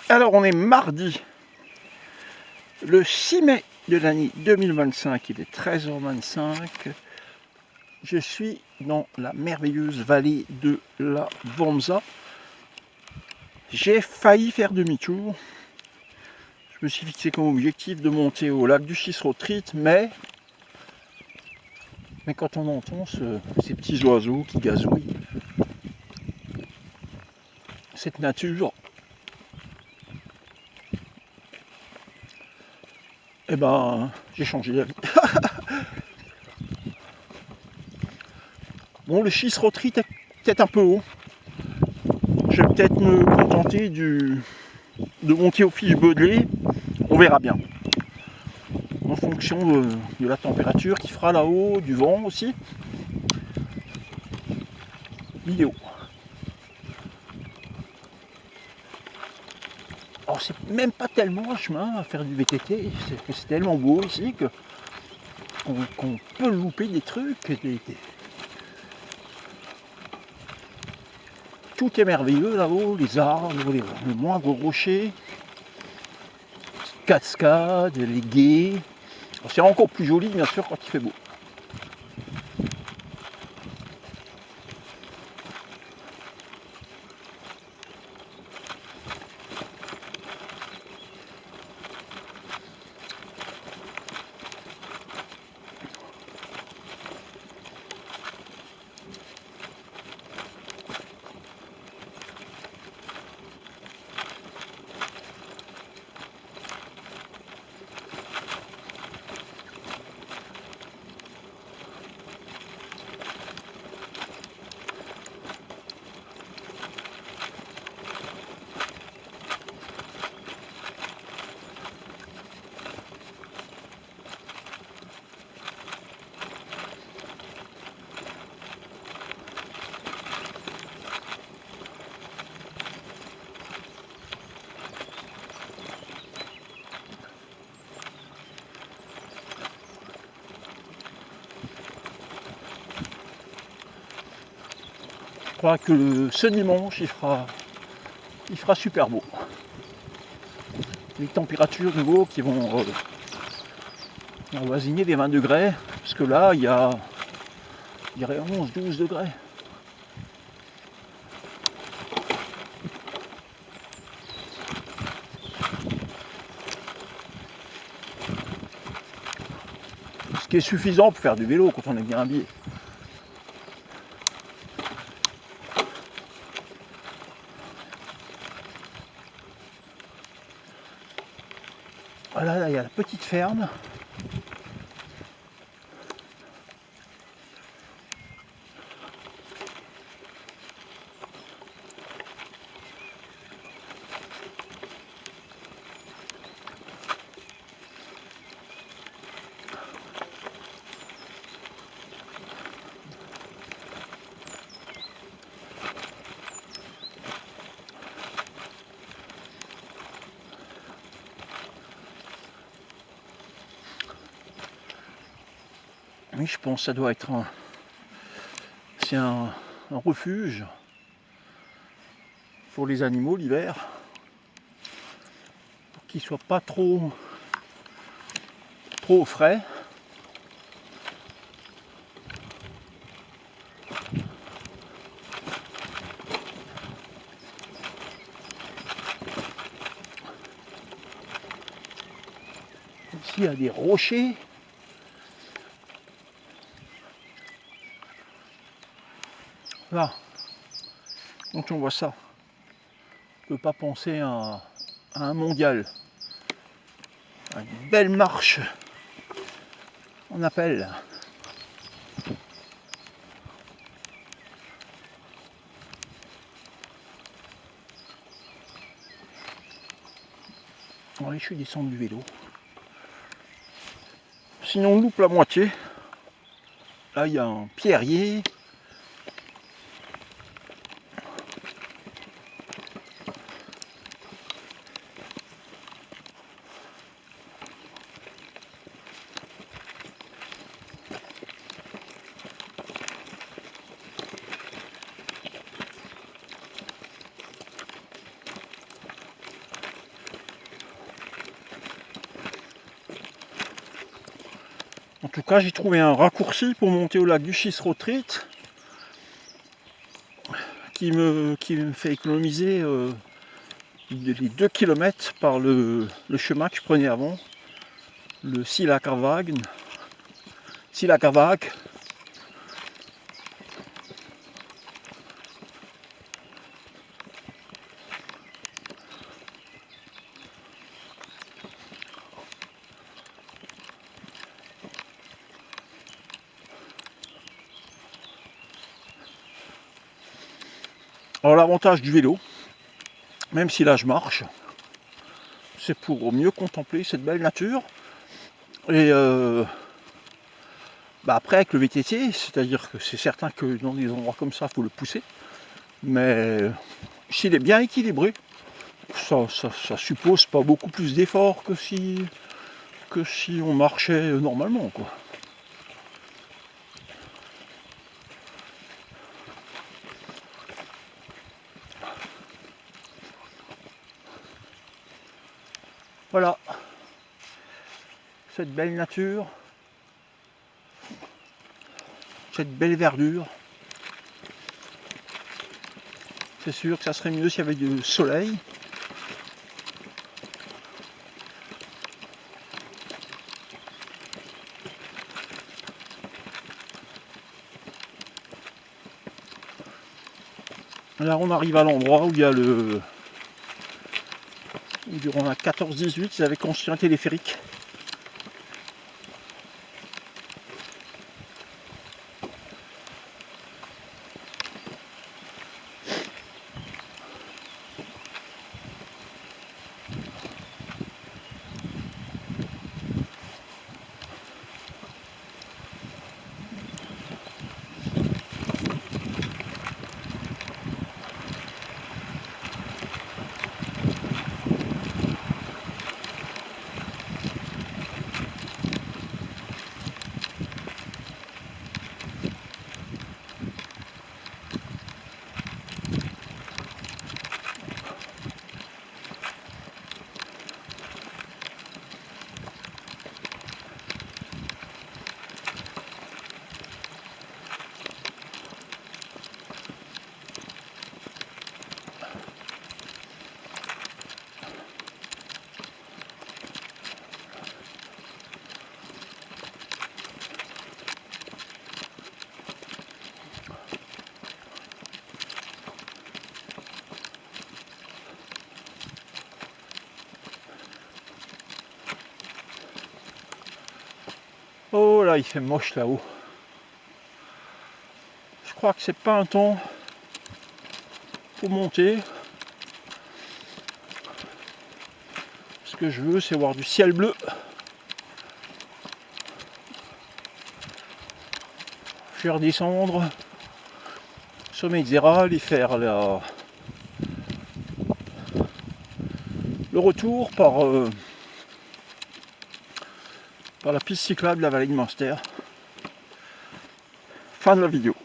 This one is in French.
Alors on est mardi, le 6 mai de l'année 2025, il est 13h25. Je suis dans la merveilleuse vallée de la Vonza. J'ai failli faire demi-tour. Je me suis fixé comme objectif de monter au lac du Chisrotrit, mais quand on entend ces petits oiseaux qui gazouillent, cette nature, eh ben, j'ai changé d'avis. Bon, le Chisrotrit est peut-être un peu haut. Je vais peut-être me contenter de monter au Fiche Baudelais. On verra bien. En fonction de la température qui fera là-haut, du vent aussi. Vidéo. Alors c'est même pas tellement un chemin à faire du VTT, c'est tellement beau ici qu'on peut louper des trucs. Tout est merveilleux là-haut, les arbres, le moindre rocher, cascades, les gués. C'est encore plus joli bien sûr quand il fait beau. Je crois que ce dimanche il fera super beau. Les températures de nouveau qui vont avoisiner les 20 degrés, parce que là il y a 11-12 degrés. Ce qui est suffisant pour faire du vélo quand on est bien habillé. Voilà, là il y a la petite ferme. Oui, je pense que ça doit être un refuge pour les animaux l'hiver, pour qu'ils ne soient pas trop au frais. Ici il y a des rochers. Là, quand on voit ça, on ne peut pas penser à un mondial. Une belle marche en appel. Allez, je suis descendu du vélo. Sinon on loupe la moitié. Là il y a un pierrier. En tout cas, j'ai trouvé un raccourci pour monter au lac du Chis-Retreat qui me fait économiser les 2 km par le chemin que je prenais avant, le Silacarvag. Alors l'avantage du vélo, même si là je marche, c'est pour mieux contempler cette belle nature. Et après avec le VTT, c'est-à-dire que c'est certain que dans des endroits comme ça, il faut le pousser. Mais s'il est bien équilibré, ça suppose pas beaucoup plus d'efforts que si on marchait normalement, quoi. Voilà, cette belle nature, cette belle verdure. C'est sûr que ça serait mieux s'il y avait du soleil. Là on arrive à l'endroit où il y a où durant la 14-18 ils avaient construit un téléphérique. Oh là, il fait moche là-haut. Je crois que c'est pas un temps pour monter. Ce que je veux, c'est voir du ciel bleu. Faire descendre sommet de Zéral et faire le retour par la piste cyclable de la vallée de Munster. Fin de la vidéo.